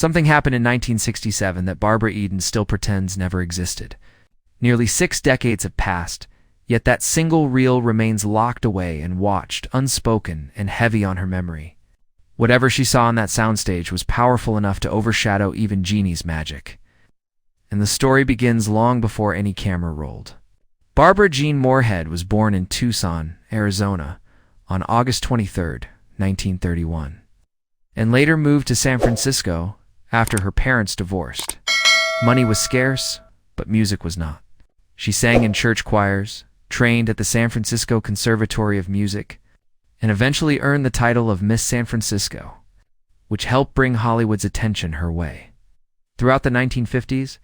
Something happened in 1967 that Barbara Eden still pretends never existed. Nearly 6 decades have passed, yet that single reel remains locked away and watched, unspoken and heavy on her memory. Whatever she saw on that soundstage was powerful enough to overshadow even Jeannie's magic. And the story begins long before any camera rolled. Barbara Jean Moorhead was born in Tucson, Arizona, on August 23, 1931, and later moved to San Francisco after her parents divorced. Money was scarce, but music was not. She sang in church choirs, trained at the San Francisco Conservatory of Music, and eventually earned the title of Miss San Francisco, which helped bring Hollywood's attention her way. Throughout the 1950s,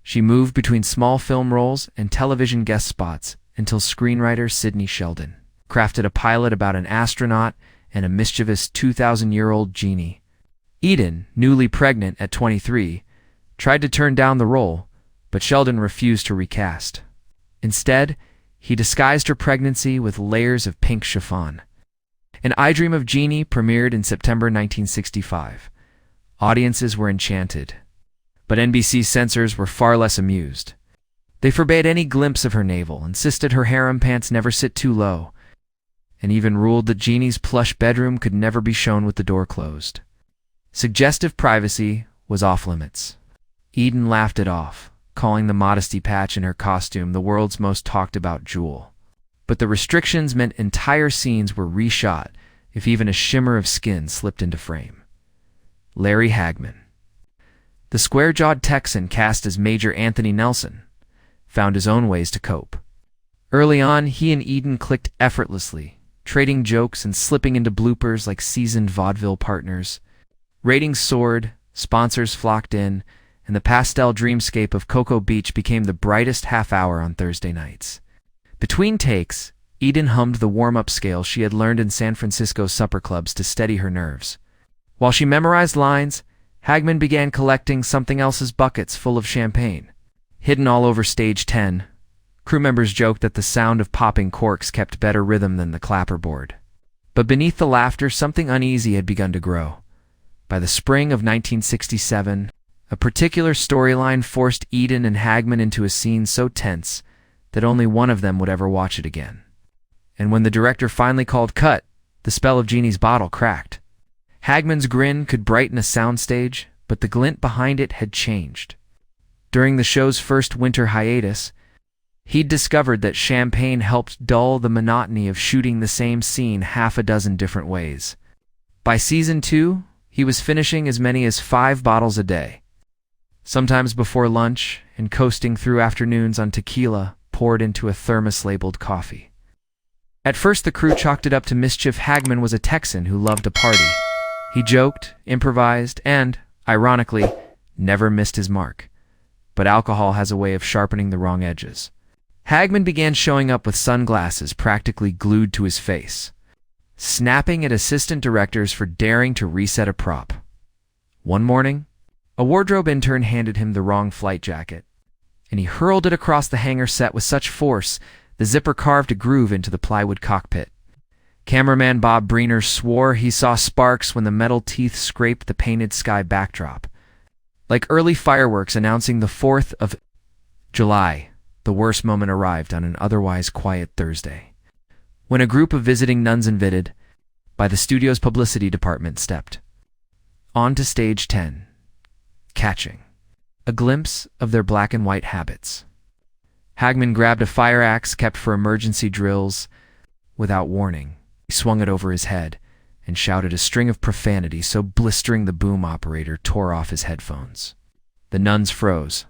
she moved between small film roles and television guest spots until screenwriter Sidney Sheldon crafted a pilot about an astronaut and a mischievous 2,000-year-old Jeannie. Eden, newly pregnant at 23, tried to turn down the role, but Sheldon refused to recast. Instead, he disguised her pregnancy with layers of pink chiffon. And I Dream of Jeannie premiered in September 1965. Audiences were enchanted, but NBC censors were far less amused. They forbade any glimpse of her navel, insisted her harem pants never sit too low, and even ruled that Jeannie's plush bedroom could never be shown with the door closed. Suggestive privacy was off limits. Eden laughed it off, calling the modesty patch in her costume the world's most talked about jewel. But the restrictions meant entire scenes were reshot if even a shimmer of skin slipped into frame. Larry Hagman, the square-jawed Texan cast as Major Anthony Nelson, found his own ways to cope. Early on, he and Eden clicked effortlessly, trading jokes and slipping into bloopers like seasoned vaudeville partners. Ratings soared, sponsors flocked in, and the pastel dreamscape of Cocoa Beach became the brightest half-hour on Thursday nights. Between takes, Eden hummed the warm-up scale she had learned in San Francisco supper clubs to steady her nerves. While she memorized lines, Hagman began collecting something else's buckets full of champagne. Hidden all over stage 10, crew members joked that the sound of popping corks kept better rhythm than the clapperboard. But beneath the laughter, something uneasy had begun to grow. By the spring of 1967, a particular storyline forced Eden and Hagman into a scene so tense that only one of them would ever watch it again. And when the director finally called cut, the spell of Jeannie's bottle cracked. Hagman's grin could brighten a soundstage, but the glint behind it had changed. During the show's first winter hiatus, he'd discovered that champagne helped dull the monotony of shooting the same scene half a dozen different ways. By season 2, he was finishing as many as 5 bottles a day, sometimes before lunch, and coasting through afternoons on tequila poured into a thermos-labeled coffee. At first, the crew chalked it up to mischief. Hagman was a Texan who loved a party. He joked, improvised, and, ironically, never missed his mark. But alcohol has a way of sharpening the wrong edges. Hagman began showing up with sunglasses practically glued to his face, snapping at assistant directors for daring to reset a prop. One morning, a wardrobe intern handed him the wrong flight jacket, and he hurled it across the hangar set with such force the zipper carved a groove into the plywood cockpit. Cameraman Bob Breener swore he saw sparks when the metal teeth scraped the painted sky backdrop. Like early fireworks announcing the 4th of July, the worst moment arrived on an otherwise quiet Thursday, when a group of visiting nuns invited by the studio's publicity department stepped onto stage 10, catching a glimpse of their black and white habits. Hagman grabbed a fire axe kept for emergency drills. Without warning, he swung it over his head and shouted a string of profanity so blistering the boom operator tore off his headphones. The nuns froze.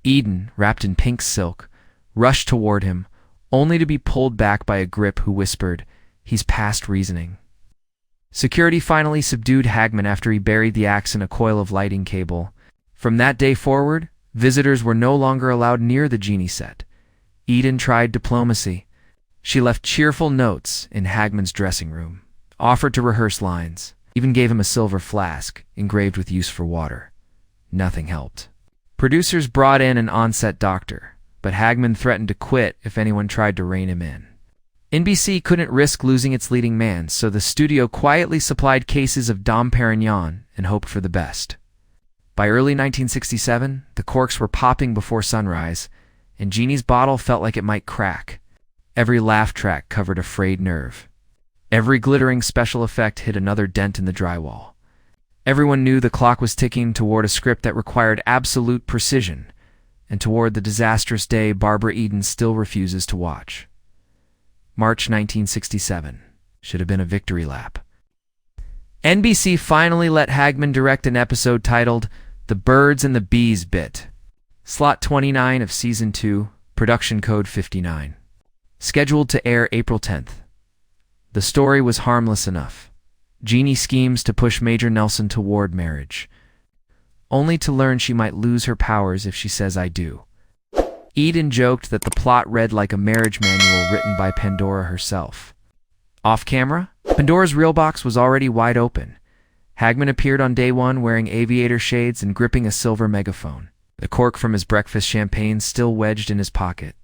Eden, wrapped in pink silk, rushed toward him, only to be pulled back by a grip who whispered, "He's past reasoning." Security finally subdued Hagman after he buried the axe in a coil of lighting cable. From that day forward, visitors were no longer allowed near the Jeannie set. Eden tried diplomacy. She left cheerful notes in Hagman's dressing room, offered to rehearse lines, even gave him a silver flask engraved with use for water. Nothing helped. Producers brought in an on-set doctor, but Hagman threatened to quit if anyone tried to rein him in. NBC couldn't risk losing its leading man, so the studio quietly supplied cases of Dom Perignon and hoped for the best. By early 1967, the corks were popping before sunrise, and Jeannie's bottle felt like it might crack. Every laugh track covered a frayed nerve. Every glittering special effect hit another dent in the drywall. Everyone knew the clock was ticking toward a script that required absolute precision, and toward the disastrous day Barbara Eden still refuses to watch. March 1967 should have been a victory lap. NBC finally let Hagman direct an episode titled The Birds and the Bees Bit. Slot 29 of Season 2, production code 59. Scheduled to air April 10th. The story was harmless enough. Jeannie schemes to push Major Nelson toward marriage, only to learn she might lose her powers if she says "I do." Eden joked that the plot read like a marriage manual written by Pandora herself. Off camera, Pandora's real box was already wide open. Hagman appeared on day one wearing aviator shades and gripping a silver megaphone, the cork from his breakfast champagne still wedged in his pocket.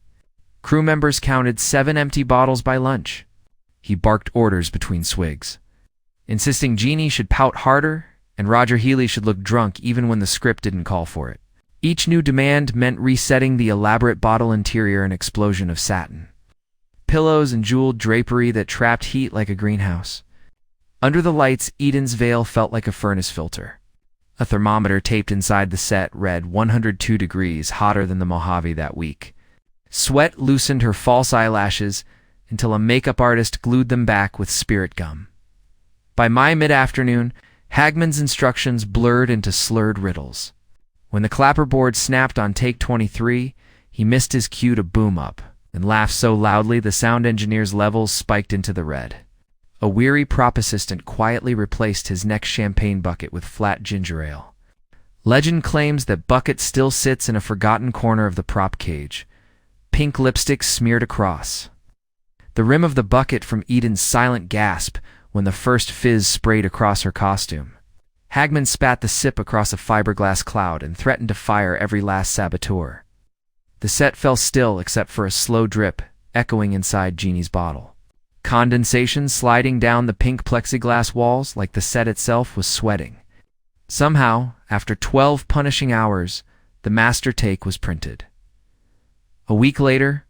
Crew members counted 7 empty bottles by lunch. He barked orders between swigs, insisting Jeannie should pout harder and Roger Healy should look drunk even when the script didn't call for it. Each new demand meant resetting the elaborate bottle interior an explosion of satin, pillows and jeweled drapery that trapped heat like a greenhouse. Under the lights, Eden's veil felt like a furnace filter. A thermometer taped inside the set read 102 degrees hotter than the Mojave that week. Sweat loosened her false eyelashes until a makeup artist glued them back with spirit gum. By mid-afternoon, Hagman's instructions blurred into slurred riddles. When the clapperboard snapped on take 23, he missed his cue to boom up and laughed so loudly the sound engineer's levels spiked into the red. A weary prop assistant quietly replaced his next champagne bucket with flat ginger ale. Legend claims that bucket still sits in a forgotten corner of the prop cage, pink lipstick smeared across the rim of the bucket from Eden's silent gasp when the first fizz sprayed across her costume. Hagman spat the sip across a fiberglass cloud and threatened to fire every last saboteur. The set fell still except for a slow drip echoing inside Jeannie's bottle. Condensation sliding down the pink plexiglass walls like the set itself was sweating. Somehow, after 12 punishing hours, the master take was printed. A week later,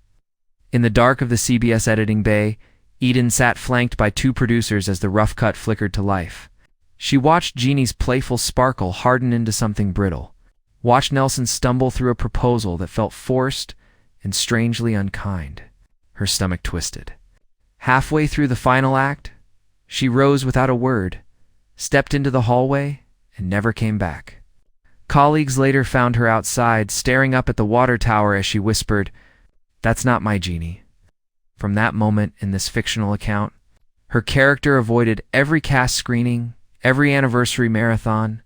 in the dark of the CBS editing bay, Eden sat flanked by 2 producers as the rough cut flickered to life. She watched Jeannie's playful sparkle harden into something brittle, watched Nelson stumble through a proposal that felt forced and strangely unkind. Her stomach twisted. Halfway through the final act, she rose without a word, stepped into the hallway, and never came back. Colleagues later found her outside, staring up at the water tower as she whispered, "That's not my Jeannie." From that moment in this fictional account, her character avoided every cast screening, every anniversary marathon,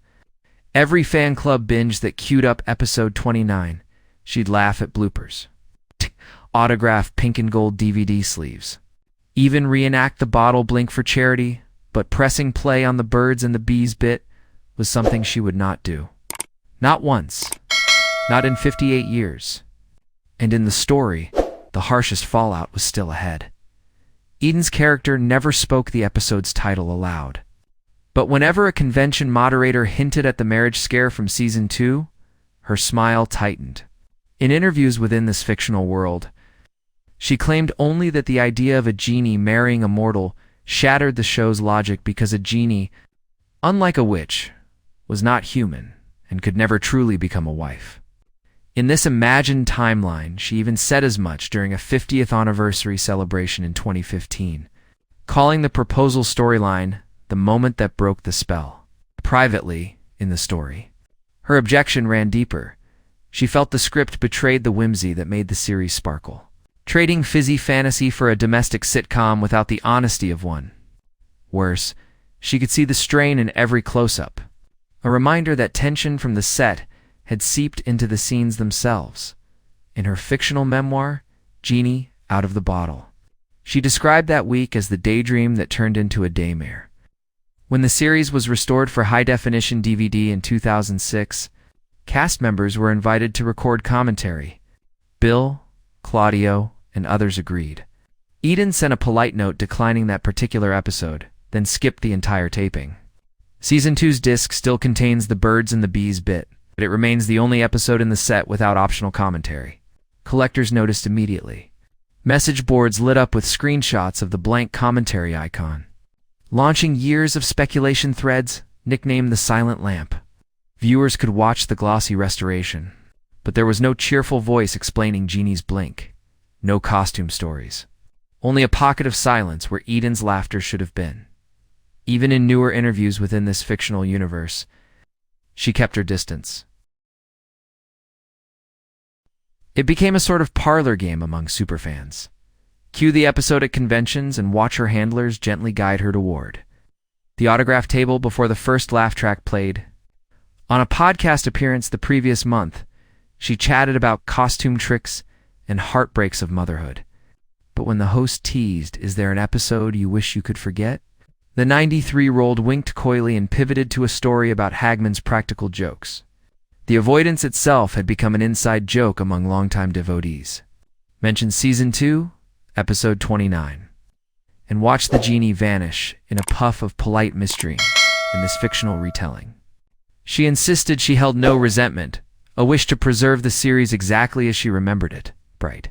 every fan club binge that queued up episode 29. She'd laugh at bloopers, autograph pink and gold DVD sleeves, even reenact the bottle blink for charity, but pressing play on the birds and the bees bit was something she would not do. Not once. Not in 58 years. And in the story, the harshest fallout was still ahead. Eden's character never spoke the episode's title aloud. But whenever a convention moderator hinted at the marriage scare from Season 2, her smile tightened. In interviews within this fictional world, she claimed only that the idea of a genie marrying a mortal shattered the show's logic because a genie, unlike a witch, was not human and could never truly become a wife. In this imagined timeline, she even said as much during a 50th anniversary celebration in 2015, calling the proposal storyline the moment that broke the spell. Privately, in the story, her objection ran deeper. She felt the script betrayed the whimsy that made the series sparkle, trading fizzy fantasy for a domestic sitcom without the honesty of one. Worse, she could see the strain in every close-up, a reminder that tension from the set had seeped into the scenes themselves. In her fictional memoir, Jeannie Out of the Bottle, she described that week as the daydream that turned into a daymare. When the series was restored for high-definition DVD in 2006, cast members were invited to record commentary. Bill, Claudio, and others agreed. Eden sent a polite note declining that particular episode, then skipped the entire taping. Season 2's disc still contains the birds and the bees bit, but it remains the only episode in the set without optional commentary. Collectors noticed immediately. Message boards lit up with screenshots of the blank commentary icon, launching years of speculation threads nicknamed the Silent Lamp. Viewers could watch the glossy restoration, but there was no cheerful voice explaining Jeannie's blink, no costume stories, only a pocket of silence where Eden's laughter should have been. Even in newer interviews within this fictional universe, she kept her distance. It became a sort of parlor game among superfans. Cue the episode at conventions and watch her handlers gently guide her toward the autograph table before the first laugh track played. On a podcast appearance the previous month, she chatted about costume tricks and heartbreaks of motherhood. But when the host teased, "Is there an episode you wish you could forget?" the 93-year-old winked coyly and pivoted to a story about Hagman's practical jokes. The avoidance itself had become an inside joke among longtime devotees. Mention Season 2, Episode 29, and watch the genie vanish in a puff of polite mystery in this fictional retelling. She insisted she held no resentment, a wish to preserve the series exactly as she remembered it, bright,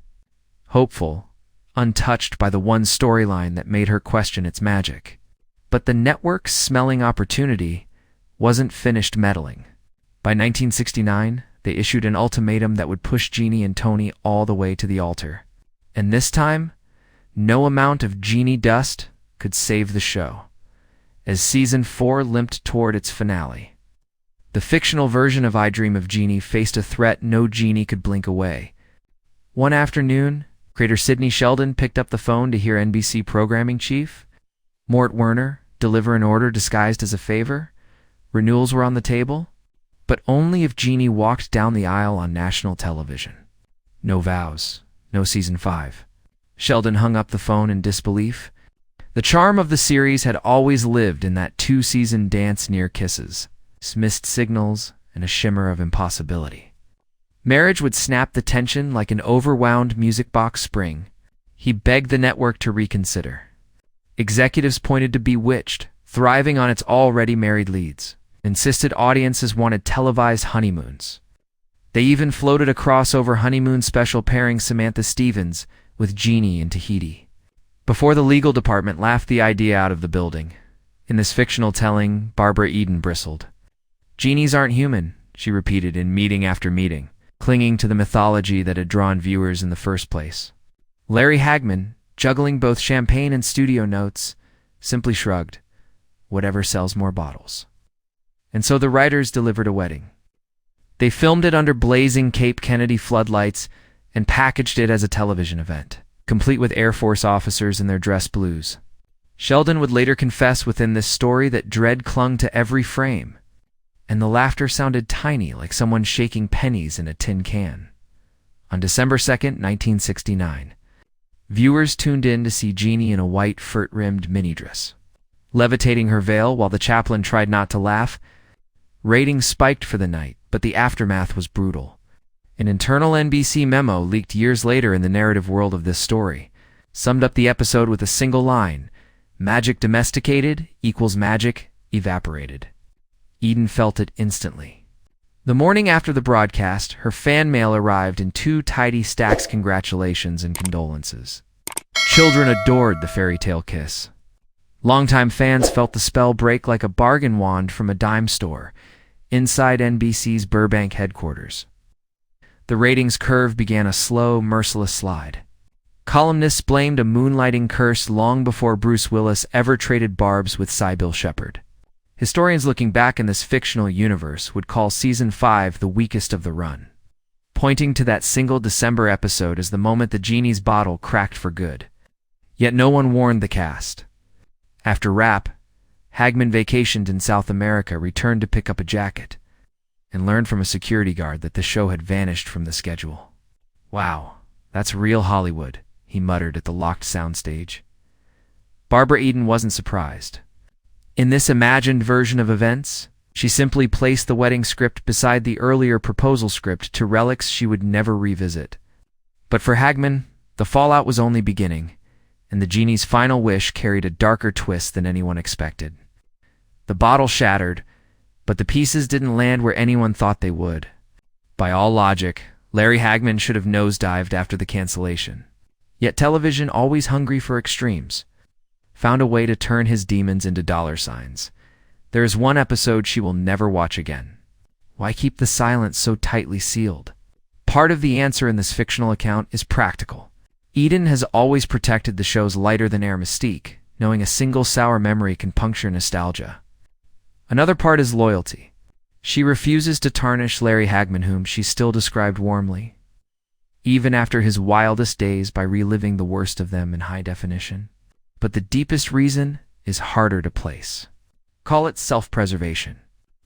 hopeful, untouched by the one storyline that made her question its magic. But the network, smelling opportunity, wasn't finished meddling. By 1969, they issued an ultimatum that would push Jeannie and Tony all the way to the altar. And this time, no amount of genie dust could save the show, as Season 4 limped toward its finale. The fictional version of I Dream of Jeannie faced a threat no genie could blink away. One afternoon, creator Sidney Sheldon picked up the phone to hear NBC programming chief Mort Werner deliver an order disguised as a favor. Renewals were on the table, but only if Jeannie walked down the aisle on national television. No vows, no Season 5. Sheldon hung up the phone in disbelief. The charm of the series had always lived in that two-season dance near kisses, missed signals, and a shimmer of impossibility. Marriage would snap the tension like an overwound music box spring. He begged the network to reconsider. Executives pointed to Bewitched, thriving on its already married leads, insisted audiences wanted televised honeymoons. They even floated a crossover honeymoon special pairing Samantha Stevens with Jeannie in Tahiti. Before the legal department laughed the idea out of the building. In this fictional telling, Barbara Eden bristled. "Genies aren't human," she repeated in meeting after meeting, clinging to the mythology that had drawn viewers in the first place. Larry Hagman, juggling both champagne and studio notes, simply shrugged, "Whatever sells more bottles." And so the writers delivered a wedding. They filmed it under blazing Cape Kennedy floodlights and packaged it as a television event, complete with Air Force officers in their dress blues. Sheldon would later confess within this story that dread clung to every frame, and the laughter sounded tiny, like someone shaking pennies in a tin can. On December 2nd, 1969, viewers tuned in to see Jeannie in a white fur-rimmed mini-dress, levitating her veil while the chaplain tried not to laugh. Ratings spiked for the night, but the aftermath was brutal. An internal NBC memo leaked years later in the narrative world of this story summed up the episode with a single line: "Magic domesticated equals magic evaporated." Eden felt it instantly. The morning after the broadcast, her fan mail arrived in 2 tidy stacks: congratulations and condolences. Children adored the fairy tale kiss. Longtime fans felt the spell break like a bargain wand from a dime store inside NBC's Burbank headquarters. The ratings curve began a slow, merciless slide. Columnists blamed a moonlighting curse long before Bruce Willis ever traded barbs with Sybil Shepherd. Historians looking back in this fictional universe would call Season 5 the weakest of the run, pointing to that single December episode as the moment the genie's bottle cracked for good. Yet no one warned the cast. After Wrap, Hagman vacationed in South America, returned to pick up a jacket, and learned from a security guard that the show had vanished from the schedule. "Wow, that's real Hollywood," he muttered at the locked soundstage. Barbara Eden wasn't surprised. In this imagined version of events, she simply placed the wedding script beside the earlier proposal script to relics she would never revisit. But for Hagman, the fallout was only beginning, and the genie's final wish carried a darker twist than anyone expected. The bottle shattered, but the pieces didn't land where anyone thought they would. By all logic, Larry Hagman should have nosedived after the cancellation. Yet television, always hungry for extremes, found a way to turn his demons into dollar signs. There is one episode she will never watch again. Why keep the silence so tightly sealed? Part of the answer in this fictional account is practical. Eden has always protected the show's lighter-than-air mystique, knowing a single sour memory can puncture nostalgia. Another part is loyalty. She refuses to tarnish Larry Hagman, whom she still described warmly, even after his wildest days, by reliving the worst of them in high definition. But the deepest reason is harder to place. Call it self-preservation.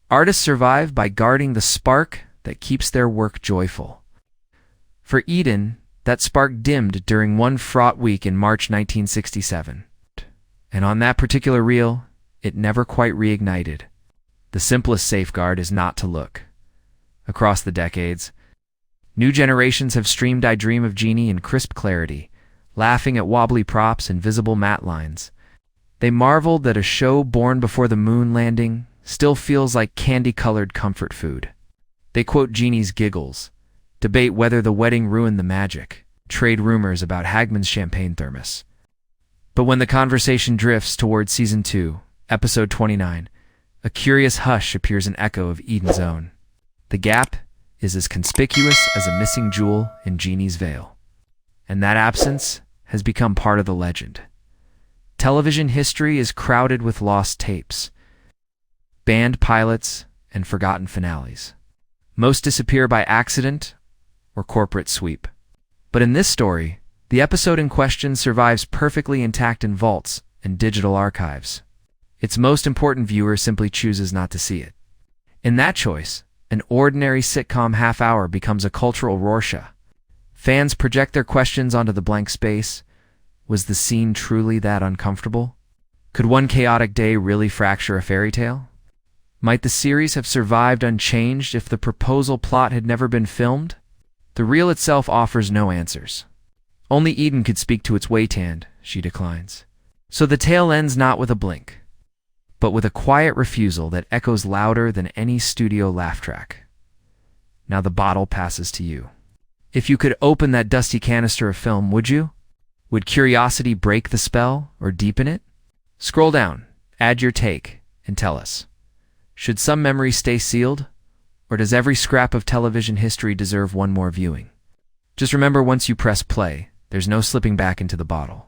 Artists survive by guarding the spark that keeps their work joyful. For Eden, that spark dimmed during one fraught week in March 1967. And on that particular reel, it never quite reignited. The simplest safeguard is not to look. Across the decades, new generations have streamed I Dream of Jeannie in crisp clarity, laughing at wobbly props and visible matte lines. They marveled that a show born before the moon landing still feels like candy-colored comfort food. They quote Jeannie's giggles, debate whether the wedding ruined the magic, trade rumors about Hagman's champagne thermos. But when the conversation drifts toward Season 2, Episode 29, a curious hush appears, an echo of Eden's own. The gap is as conspicuous as a missing jewel in Jeannie's veil. And that absence has become part of the legend. Television history is crowded with lost tapes, banned pilots, and forgotten finales. Most disappear by accident or corporate sweep. But in this story, the episode in question survives perfectly intact in vaults and digital archives. Its most important viewer simply chooses not to see it. In that choice, an ordinary sitcom half-hour becomes a cultural Rorschach. Fans project their questions onto the blank space. Was the scene truly that uncomfortable? Could one chaotic day really fracture a fairy tale? Might the series have survived unchanged if the proposal plot had never been filmed? The reel itself offers no answers. Only Eden could speak to its waytand, she declines. So the tale ends not with a blink, but with a quiet refusal that echoes louder than any studio laugh track. Now the bottle passes to you. If you could open that dusty canister of film, would you? Would curiosity break the spell or deepen it? Scroll down, add your take, and tell us. Should some memory stay sealed, or does every scrap of television history deserve one more viewing? Just remember, once you press play, there's no slipping back into the bottle.